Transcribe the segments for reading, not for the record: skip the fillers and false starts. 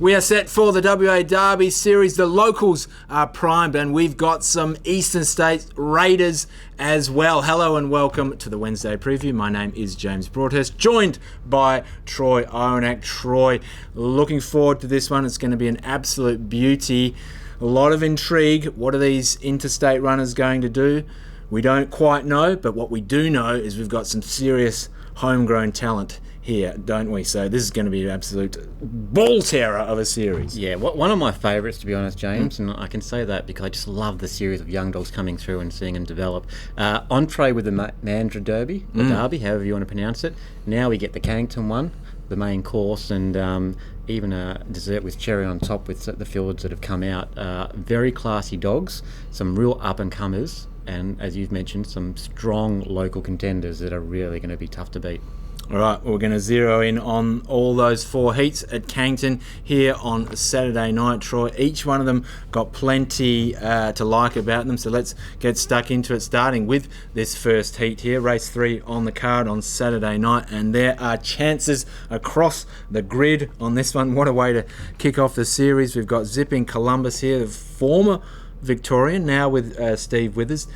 We are set for the WA Derby series. The locals are primed and we've got some Eastern States Raiders as well. Hello and welcome to the Wednesday preview. My name is James Broadhurst, joined by Troy Ironack. Troy, looking forward to this one. It's going to be an absolute beauty. A lot of intrigue. What are these interstate runners going to do? We don't quite know, but what we do know is we've got some serious homegrown talent here, don't we? So this is going to be an absolute ball terror of a series. Yeah, one of my favourites, to be honest, James, and I can say that because I just love the series of young dogs coming through and seeing them develop. Entree with the Mandurah Derby, or Derby, however you want to pronounce it. Now we get the Cannington one, the main course, and even a dessert with cherry on top with the fields that have come out. Very classy dogs, some real up-and-comers, and as you've mentioned, some strong local contenders that are really going to be tough to beat. All right, we're going to zero in on all those four heats at Cannington here on Saturday night, Troy. Each one of them got plenty to like about them, so let's get stuck into it, starting with this first heat here. Race 3 on the card on Saturday night, and there are chances across the grid on this one. What a way to kick off the series. We've got Zipping Columbus here, the former Victorian, now with Steve Withers.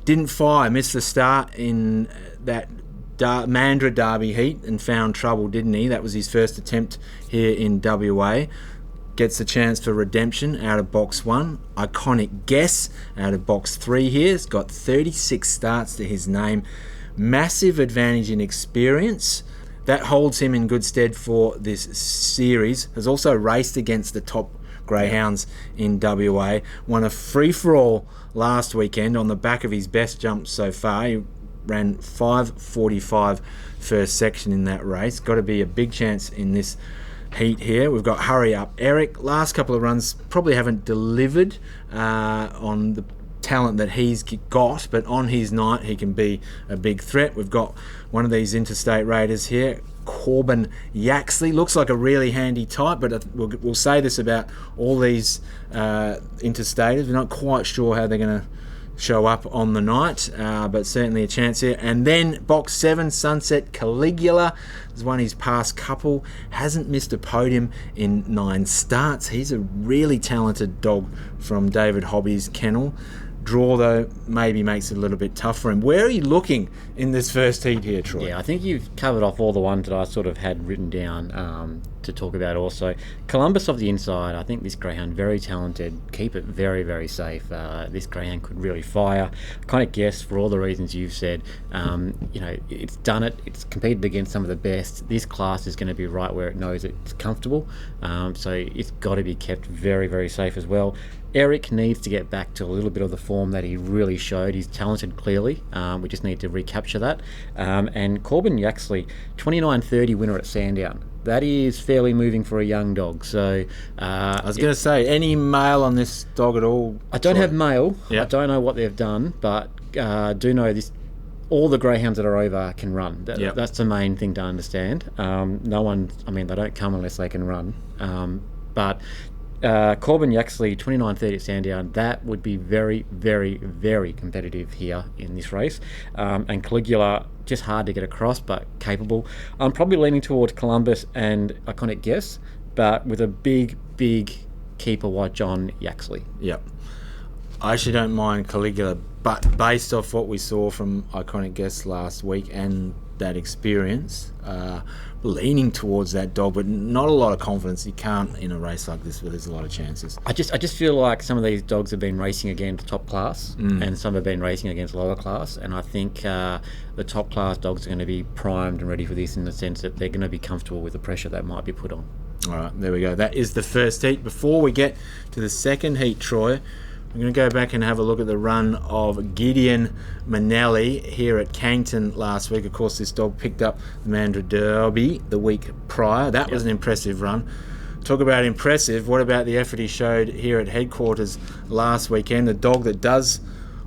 Didn't fire, missed the start in that Mandurah Derby heat and found trouble, didn't he? That was his first attempt here in WA. Gets the chance for redemption out of box 1. Iconic Guess out of box 3 here. He's got 36 starts to his name. Massive advantage in experience. That holds him in good stead for this series. Has also raced against the top greyhounds in WA. Won a free-for-all last weekend on the back of his best jump so far. He ran 5:45 first section in that race. Got to be a big chance in this heat here. We've got Hurry Up Eric. Last couple of runs probably haven't delivered on the talent that he's got, but on his night he can be a big threat. We've got one of these interstate raiders here, Corbin Yaxley. Looks like a really handy type, but we'll say this about all these interstaters. We're not quite sure how they're going to show up on the night, but certainly a chance here. And then box 7, Sunset Caligula, has won his past couple, hasn't missed a podium in 9 starts. He's a really talented dog from David Hobby's kennel. Draw, though, maybe makes it a little bit tough for him. Where are you looking in this first heat here, Troy? Yeah, I think you've covered off all the ones that I sort of had written down to talk about also. Columbus of the inside, I think this greyhound, very talented. Keep it very, very safe. This greyhound could really fire. I kind of guess for all the reasons you've said, it's done it. It's competed against some of the best. This class is going to be right where it knows it's comfortable. So it's got to be kept very, very safe as well. Eric needs to get back to a little bit of the form that he really showed. He's talented, clearly. We just need to recapture that. And Corbin Yaxley, 29.30 winner at Sandown. That is fairly moving for a young dog. So I was going to say, any mail on this dog at all? I don't have mail. Yep. I don't know what they've done, but do know this. All the greyhounds that are over can run. That's the main thing to understand. No one, they don't come unless they can run. But Corbin Yaxley, 29.30 at Sandown, that would be very, very, very competitive here in this race. And Caligula, just hard to get across, but capable. I'm probably leaning towards Columbus and Iconic Guess, but with a big, big keeper watch on Yaxley. Yep. I actually don't mind Caligula, but based off what we saw from Iconic Guess last week and that experience, leaning towards that dog, but not a lot of confidence. You can't in a race like this where there's a lot of chances. I just feel like some of these dogs have been racing against top class, and some have been racing against lower class, and I think the top class dogs are going to be primed and ready for this in the sense that they're going to be comfortable with the pressure that might be put on. All right, there we go. That is the first heat. Before we get to the second heat, Troy, I'm going to go back and have a look at the run of Gideon Manelli here at Cannington last week. Of course, this dog picked up the Mandurah Derby the week prior. That was an impressive run. Talk about impressive. What about the effort he showed here at headquarters last weekend? The dog that does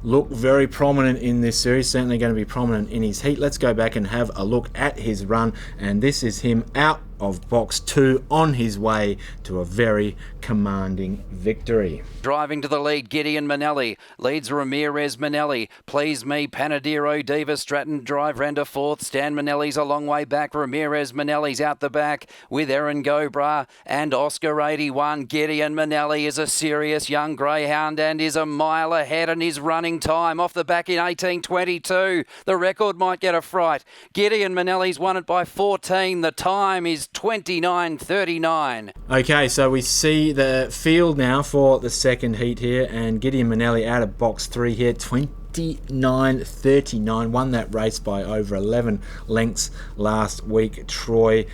look very prominent in this series, certainly going to be prominent in his heat. Let's go back and have a look at his run, and this is him out of box 2 on his way to a very commanding victory. Driving to the lead, Gideon Manelli leads Ramirez Manelli. Please Me, Panadero, Diva Stratton drive round to fourth. Stan Manelli's a long way back. Ramirez Manelli's out the back with Erin Gobra and Oscar 81. Gideon Manelli is a serious young greyhound and is a mile ahead, and his running time off the back in 18:22. The record might get a fright. Gideon Manelli's won it by 14. The time is 29:39. Okay, so we see the field now for the second heat here, and Gideon Manelli out of box 3 here, 29:39, won that race by over 11 lengths last week. Troy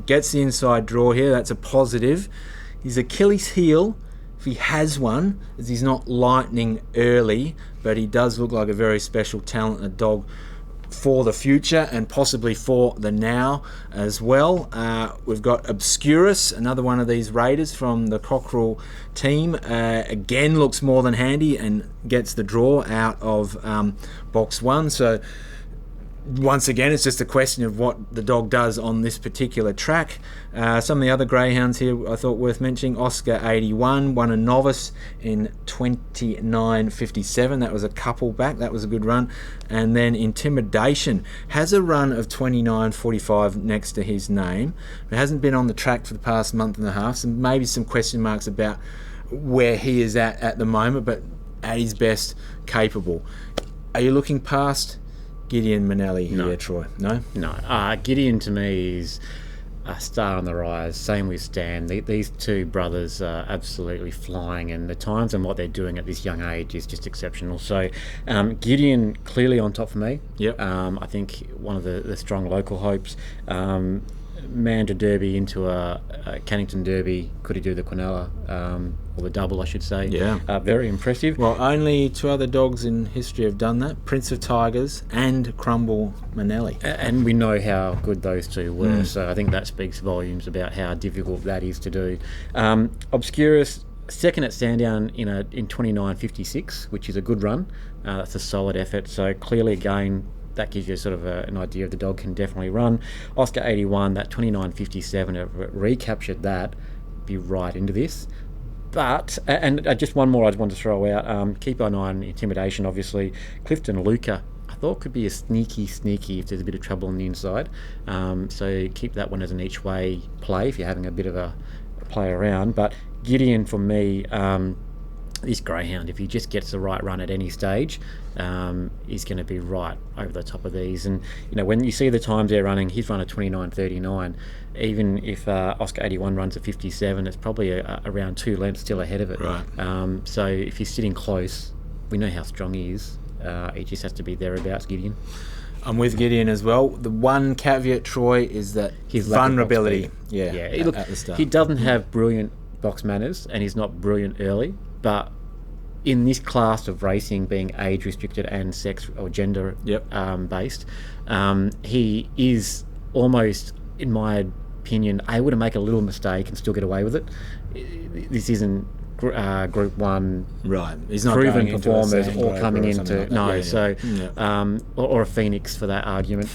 gets the inside draw here, that's a positive. His Achilles heel, if he has one, is he's not lightning early, but he does look like a very special talent, a dog for the future and possibly for the now as well. We've got Obscurus, another one of these raiders from the Cockerell team. Again, looks more than handy and gets the draw out of box 1. So once again, it's just a question of what the dog does on this particular track. Some of the other greyhounds here I thought worth mentioning. Oscar 81 won a novice in 29:57. That was a couple back. That was a good run. And then Intimidation has a run of 29:45 next to his name. It hasn't been on the track for the past month and a half, so maybe some question marks about where he is at the moment, but at his best, capable. Are you looking past Gideon Manelli here, Troy? No? No. Gideon to me is a star on the rise. Same with Stan. These two brothers are absolutely flying, and the times and what they're doing at this young age is just exceptional. So Gideon clearly on top for me. Yep. I think one of the strong local hopes. Mandurah Derby into a Cannington Derby. Could he do the Quinella or the double, I should say? Yeah. Very impressive. Well, only 2 other dogs in history have done that, Prince of Tigers and Crumble Manelli. And we know how good those two were, so I think that speaks volumes about how difficult that is to do. Obscurus, second at Sandown in 29:56, which is a good run. That's a solid effort, so clearly again, that gives you sort of an idea of the dog can definitely run. Oscar 81, that 29:57, recaptured that, be right into this. But, and just one more I just wanted to throw out, keep an eye on Intimidation, obviously. Clifton Luca, I thought could be a sneaky if there's a bit of trouble on the inside. So keep that one as an each way play if you're having a bit of a play around. But Gideon, for me, this greyhound, if he just gets the right run at any stage, he's going to be right over the top of these. And when you see the times they're running, he's run at 29:39. Even if Oscar 81 runs at 57, it's probably around 2 lengths still ahead of it. Right. So if he's sitting close, we know how strong he is. He just has to be thereabouts, Gideon. I'm with Gideon as well. The one caveat, Troy, is that his vulnerability. Look, at the start. He doesn't have brilliant box manners, and he's not brilliant early, but in this class of racing, being age restricted and sex or gender based, he is almost, in my opinion, able to make a little mistake and still get away with it. This isn't Group 1 right. He's not proven going performers into or coming into like that. Or a Phoenix for that argument.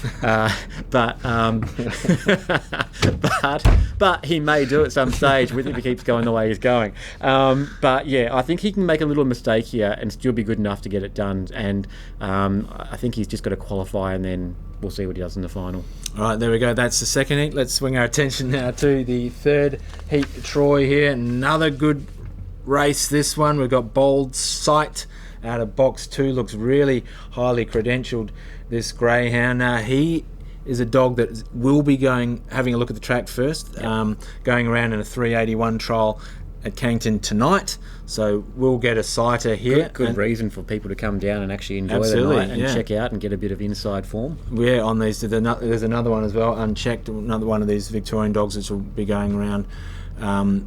But he may do at some stage if he keeps going the way he's going. But yeah, I think he can make a little mistake here and still be good enough to get it done. And I think he's just got to qualify, and then we'll see what he does in the final. All right, there we go. That's the second heat. Let's swing our attention now to the third heat. Troy here. Another good race, this one. We've got Bold Sight out of box 2. Looks really highly credentialed, this greyhound. He is a dog that will be having a look at the track first, going around in a 381 trial at Cannington tonight, so we'll get a sighter here. Good reason for people to come down and actually enjoy the night and check out and get a bit of inside form. Yeah, on these, there's another one as well, unchecked, another one of these Victorian dogs which will be going around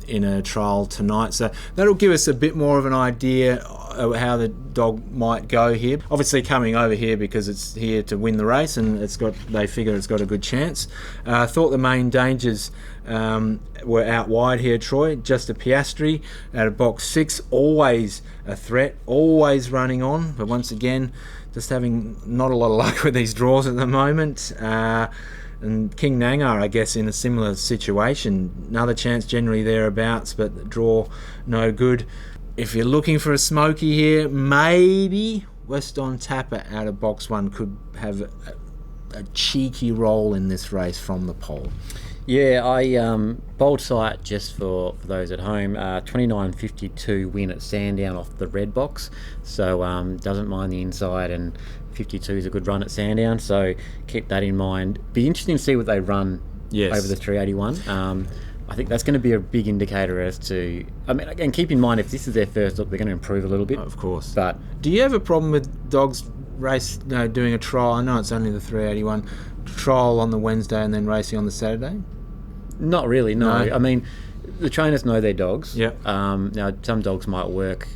in a trial tonight, so that'll give us a bit more of an idea of how the dog might go here. Obviously coming over here because it's here to win the race, and they figure it's got a good chance. I thought the main dangers were out wide here, Troy. Just a Piastri out of box 6, always a threat, always running on, but once again just having not a lot of luck with these draws at the moment. And King Nangar, I guess, in a similar situation. Another chance generally thereabouts, but the draw no good. If you're looking for a smoky here, maybe West on Tapper out of box 1 could have a cheeky role in this race from the pole. Yeah, I bold sight just for those at home. 29.52 win at Sandown off the red box, so doesn't mind the inside, and 52 is a good run at Sandown. So keep that in mind. Be interesting to see what they run over the 381. I think that's going to be a big indicator as to. I mean, and keep in mind if this is their first look, they're going to improve a little bit. Of course. But do you have a problem with dogs doing a trial? I know it's only the 381 trial on the Wednesday and then racing on the Saturday. Not really. No. No. I mean, the trainers know their dogs. Yep. Now some dogs might work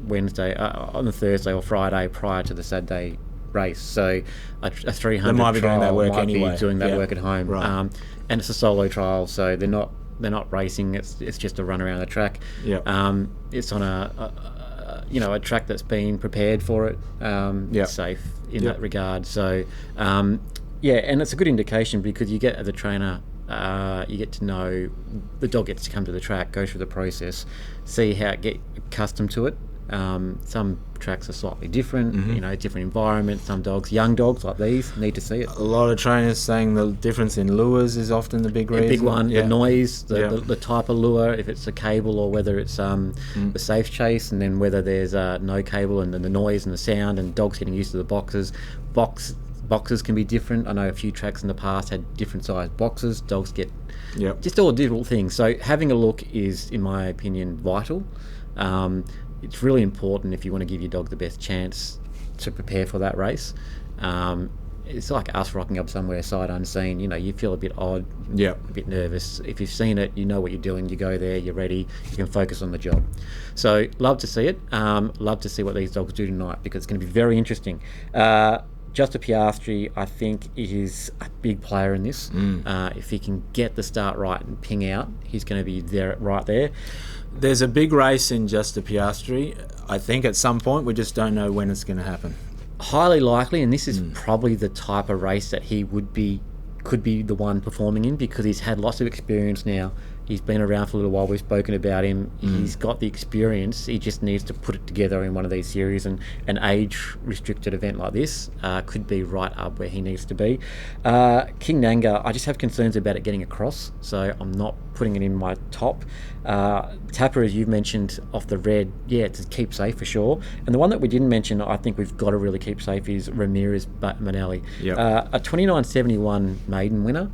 Wednesday on the Thursday or Friday prior to the Saturday race. So a 300 They might be doing trial that work might anyway. be doing that Yep. work at home. Right. And it's a solo trial, so they're not racing. It's just a run around the track. Yep. It's on a track that's been prepared for it. Yep. It's safe in that regard. So and it's a good indication because you get as a trainer. You get to know the dog gets to come to the track, go through the process, see how it get accustomed to it. Some tracks are slightly different, different environment. Some dogs, young dogs like these, need to see it. A lot of trainers saying the difference in lures is often the big reason. A big one, Yeah. the noise, the type of lure, if it's a cable or whether it's the safe chase, and then whether there's no cable and then the noise and the sound, and dogs getting used to the boxes. Boxes can be different. I know a few tracks in the past had different sized boxes. Dogs get just all different things. So having a look is, in my opinion, vital. It's really important if you want to give your dog the best chance to prepare for that race. It's like us rocking up somewhere sight unseen. You feel a bit odd, a bit nervous. If you've seen it, you know what you're doing. You go there, you're ready. You can focus on the job. So love to see it. Love to see what these dogs do tonight because it's going to be very interesting. Just a Piastri, I think, is a big player in this. If he can get the start right and ping out, he's going to be right there. There's a big race in Just a Piastri. I think at some point, we just don't know when it's going to happen. Highly likely, and this is probably the type of race that he could be the one performing in because he's had lots of experience now. He's been around for a little while. We've spoken about him. He's got the experience. He just needs to put it together in one of these series, and an age-restricted event like this could be right up where he needs to be. King Nanga, I just have concerns about it getting across, so I'm not putting it in my top. Tapper, as you've mentioned, off the red, to keep safe for sure. And the one that we didn't mention, I think we've got to really keep safe, is Ramirez Manelli. A 29.71 maiden winner.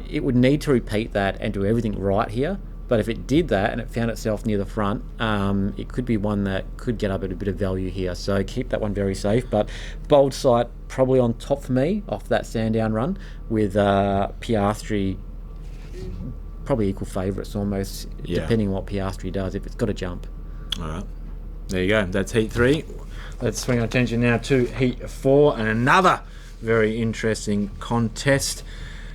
It would need to repeat that and do everything right here. But if it did that and it found itself near the front, it could be one that could get up at a bit of value here. So keep that one very safe. But bold sight probably on top for me off that Sandown run with Piastri. Probably equal favourites almost, depending on what Piastri does, if it's got to jump. All right. There you go. That's Heat 3. Let's swing our attention now to Heat 4 and another very interesting contest.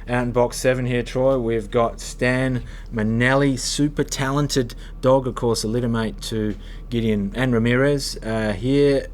Out in box 7 here, Troy, we've got Stan Manelli, super talented dog, of course, a littermate to Gideon and Ramirez. Here,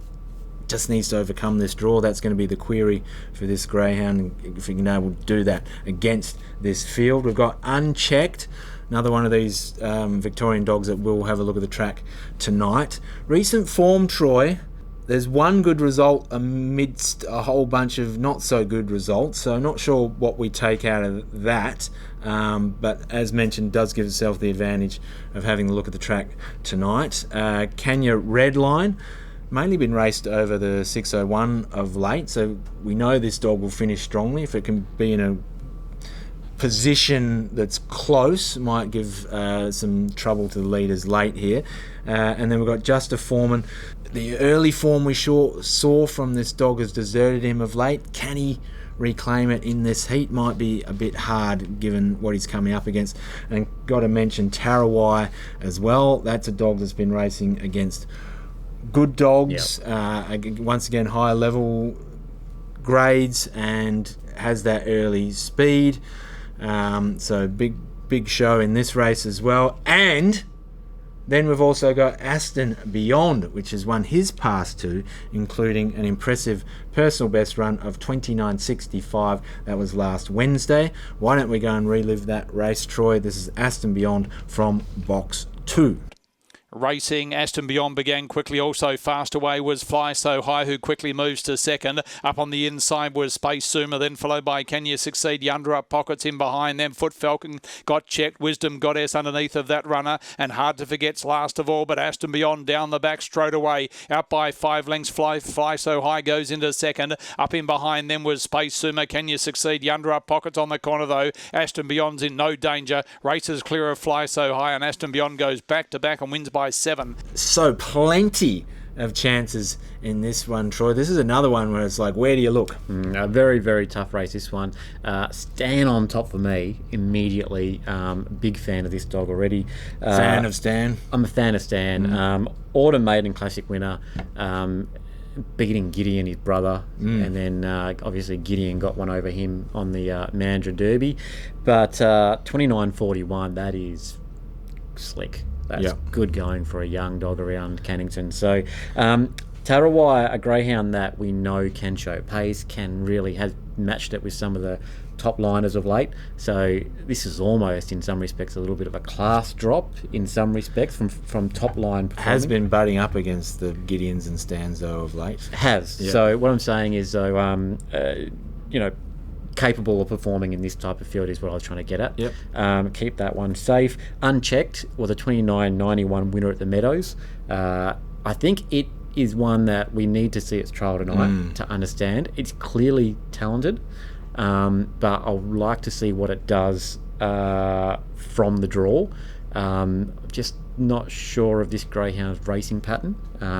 just needs to overcome this draw. That's going to be the query for this greyhound, if he can be able to do that against this field. We've got Unchecked, another one of these Victorian dogs that we'll have a look at the track tonight. Recent form, Troy. There's one good result amidst a whole bunch of not so good results, so I'm not sure what we take out of that, but as mentioned, does give itself the advantage of having a look at the track tonight. Kenya Redline, mainly been raced over the 601 of late, so we know this dog will finish strongly. If it can be in a position that's close, might give some trouble to the leaders late here. And then we've got Just a Foreman. The early form we saw from this dog has deserted him of late. Can he reclaim it in this heat? Might be a bit hard given what he's coming up against. And got to mention Tarawai as well. That's a dog that's been racing against good dogs. Once again, higher level grades and has that early speed. So big show in this race as well. And Then we've also got Aston Beyond, which has won his past two, including an impressive personal best run of 29.65. That was last Wednesday. Why don't we go and relive that race, Troy? This is Aston Beyond from box 2. Racing, Aston Beyond began quickly. Also fast away was Fly So High, who quickly moves to second. Up on the inside was Space Zoomer, then followed by Can You Succeed? Yonder Up Pockets in behind them. Foot Falcon got checked. Wisdom Goddess underneath of that runner. And Hard to Forget's last of all, but Aston Beyond down the back straight away. Out by 5 lengths, Fly So High goes into second. Up in behind them was Space Zoomer. Can You Succeed? Yonder Up Pockets on the corner though. Aston Beyond's in no danger. Races clear of Fly So High, and Aston Beyond goes back to back and wins by 7. So plenty of chances in this one, Troy. This is another one where it's like, where do you look? A very, very tough race, this one. Stan on top for me immediately. Big fan of this dog already. Fan of Stan? I'm a fan of Stan. Autumn Maiden Classic winner. Beating Gideon, his brother, and then obviously Gideon got one over him on the Mandurah Derby. But 29.41, that is slick. That's good going for a young dog around Cannington. So Tarawai, a greyhound that we know can show pace, has matched it with some of the top liners of late. So this is almost, in some respects, a little bit of a class drop in some respects from top line performing. Has been butting up against the Gideons and Stans though of late. So what I'm saying is, though, capable of performing in this type of field is what I was trying to get at. Keep that one safe. Unchecked was a 29.91 winner at the Meadows. I think it is one that we need to see its trial tonight to understand. It's clearly talented, but I'd like to see what it does from the draw. Just not sure of this greyhound's racing pattern,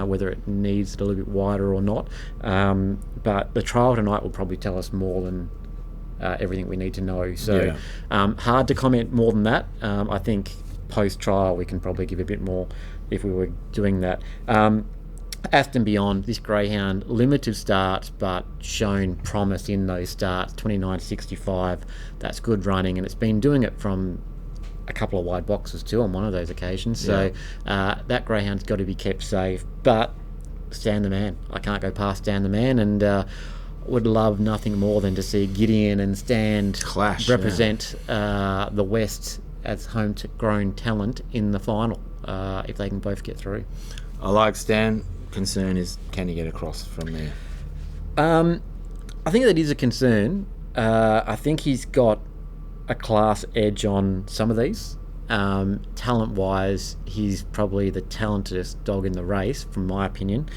whether it needs it a little bit wider or not. But the trial tonight will probably tell us more than everything we need to know. So hard to comment more than that. I think post-trial we can probably give a bit more if we were doing that. Aston Beyond, this greyhound, limited starts but shown promise in those starts. 29.65, that's good running, and it's been doing it from a couple of wide boxes too on one of those occasions. So that greyhound's got to be kept safe. But Stan the Man, I can't go past Stan the Man, and would love nothing more than to see Gideon and Stan represent the West as homegrown talent in the final, if they can both get through. I like Stan. Concern is, can he get across from there? I think that is a concern. I think he's got a class edge on some of these. Talent-wise, he's probably the talentedest dog in the race, from my opinion.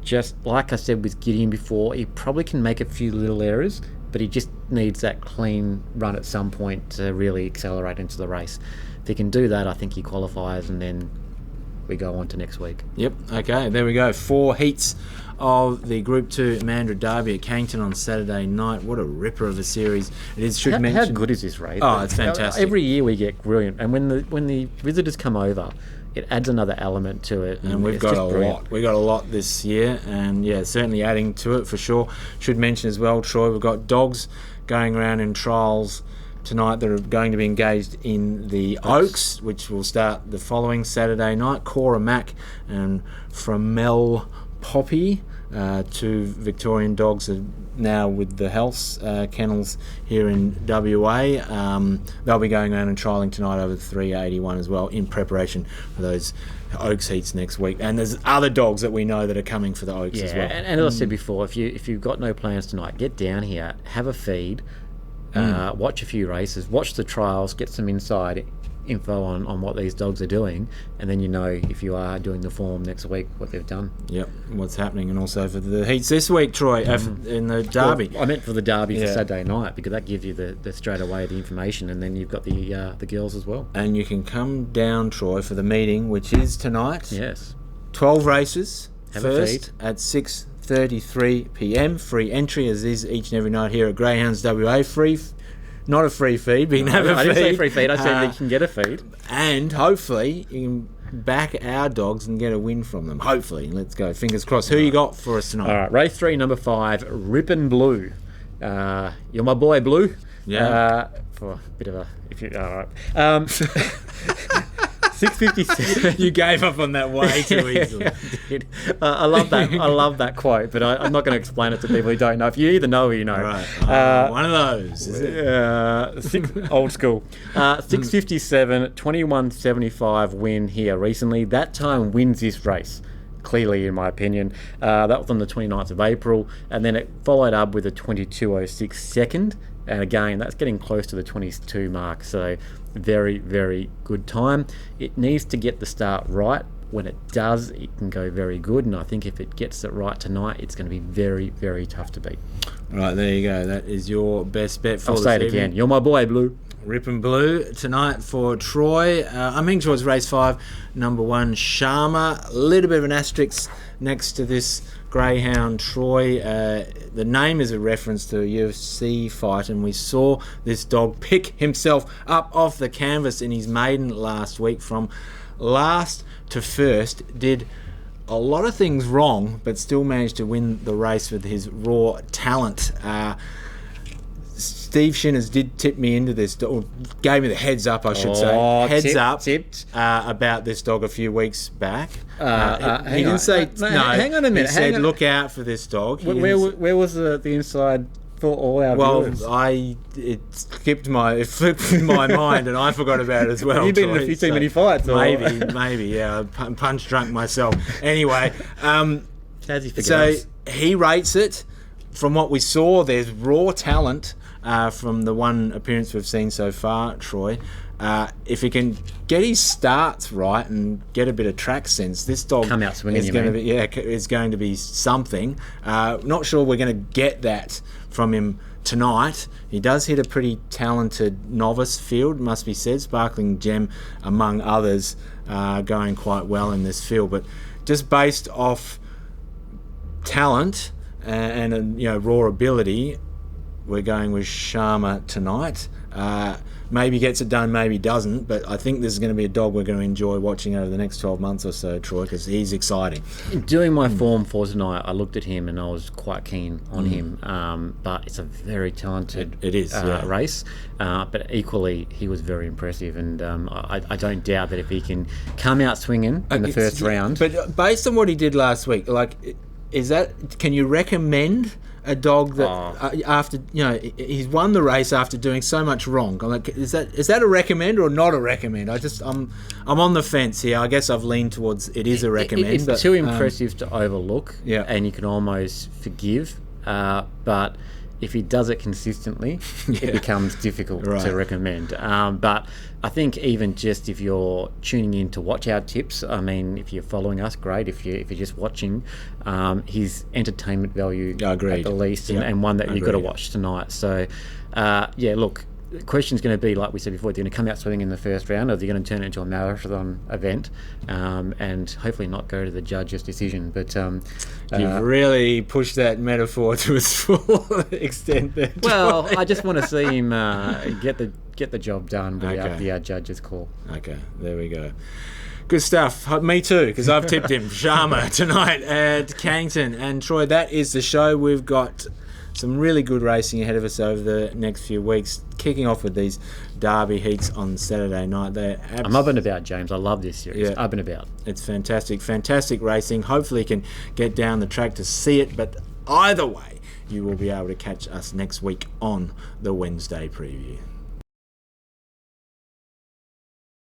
Just like I said with Gideon before, he probably can make a few little errors, but he just needs that clean run at some point to really accelerate into the race. If he can do that, I think he qualifies, and then we go on to next week. Yep, okay, there we go. 4 heats of the Group 2 Mandurah Derby at Cannington on Saturday night. What a ripper of a series it is. How good is this race? Oh, it's fantastic. Every year we get brilliant, and when the visitors come over, it adds another element to it. And we've got a lot. We've got a lot this year, and certainly adding to it for sure. Should mention as well, Troy, we've got dogs going around in trials tonight that are going to be engaged in the Oaks, which will start the following Saturday night. Cora Mack and Framel Poppy, 2 Victorian dogs are now with the Hells kennels here in WA. They'll be going around and trialling tonight over the 381 as well, in preparation for those Oaks heats next week. And there's other dogs that we know that are coming for the Oaks as well. And as I said before, if you've got no plans tonight, get down here, have a feed, watch a few races, watch the trials, get some inside info on what these dogs are doing, and then you know if you are doing the form next week what they've done. Yep, what's happening. And also for the heats this week, Troy, in the Derby. Well, I meant for the Derby for Saturday night, because that gives you the straight away the information, and then you've got the girls as well. And you can come down, Troy, for the meeting, which is tonight. Yes. 12 races. Have first a feed at 6:33 p.m. Free entry, as is each and every night here at Greyhounds WA. Not a free feed, but you can have a feed. I didn't say free feed, I said you can get a feed. And hopefully you can back our dogs and get a win from them. Hopefully. Let's go. Fingers crossed. Who you got for us tonight? All right, race 3, number 5, Rippin' Blue. You're my boy, Blue. Yeah. For a bit of a... All right. 6:57. You gave up on that way too easily. I did. I love that. I love that quote, but I'm not going to explain it to people who don't know. If you either know or you know. Right. One of those, is it? Old school. 6:57, 21.75 win here recently. That time wins this race. Clearly, in my opinion. That was on the 29th of April, and then it followed up with a 22.06 second. And again, that's getting close to the 22 mark, so very, very good time. It needs to get the start right. When it does, it can go very good, and I think if it gets it right tonight, it's going to be very, very tough to beat. Right, there you go. That is your best bet for I'll this say it evening. again. You're my boy, Blue. Rip and Blue tonight for Troy. I'm heading towards race 5, number 1, Sharma. A little bit of an asterisk next to this greyhound, Troy. The name is a reference to a UFC fight, and we saw this dog pick himself up off the canvas in his maiden last week. From last to first, did a lot of things wrong, but still managed to win the race with his raw talent. Steve Shinners did tip me into this, or gave me the heads up, I should say. Tipped. About this dog a few weeks back. He hang didn't on. say Hang on a minute. He said look out for this dog. Where was the inside for all our viewers? It flipped my mind, and I forgot about it as well. You've been in a few too many fights. Maybe, yeah. I'm punch drunk myself. Anyway, so he rates it. From what we saw, there's raw talent from the one appearance we've seen so far, Troy. If he can get his starts right and get a bit of track sense, this dog come out swinging. Is going to be something. Not sure we're going to get that from him tonight. He does hit a pretty talented novice field, must be said. Sparkling Gem, among others, going quite well in this field. But just based off talent and raw ability, we're going with Sharma tonight. Maybe gets it done, maybe doesn't, but I think this is going to be a dog we're going to enjoy watching over the next 12 months or so, Troy, because he's exciting. Doing my form for tonight, I looked at him and I was quite keen on him, but it's a very talented race, but equally he was very impressive, and I don't doubt that if he can come out swinging in the first round. But based on what he did last week, can you recommend a dog that after he's won the race after doing so much wrong? Is that a recommend or not a recommend? I'm on the fence here. I guess I've leaned towards it is a recommend. It's too impressive to overlook, yeah, and you can almost forgive. But if he does it consistently, it becomes difficult to recommend. But I think even just if you're tuning in to watch our tips, I mean, if you're following us, great. If you're just watching, his entertainment value at the least, and one that you've got to watch tonight. So, look, the question's going to be, like we said before, they're going to come out swinging in the first round, or they're going to turn it into a marathon event, and hopefully not go to the judge's decision. But you've really pushed that metaphor to its full extent there. Well, I just want to see him get the job done without the judge's call. Okay, there we go. Good stuff. Me too, because I've tipped him. Sharma tonight at Cannington. And Troy, that is the show. We've got some really good racing ahead of us over the next few weeks, kicking off with these Derby heats on Saturday night. I'm up and about, James. I love this series. Up and about. It's fantastic racing. Hopefully you can get down the track to see it, but either way, you will be able to catch us next week on the Wednesday preview.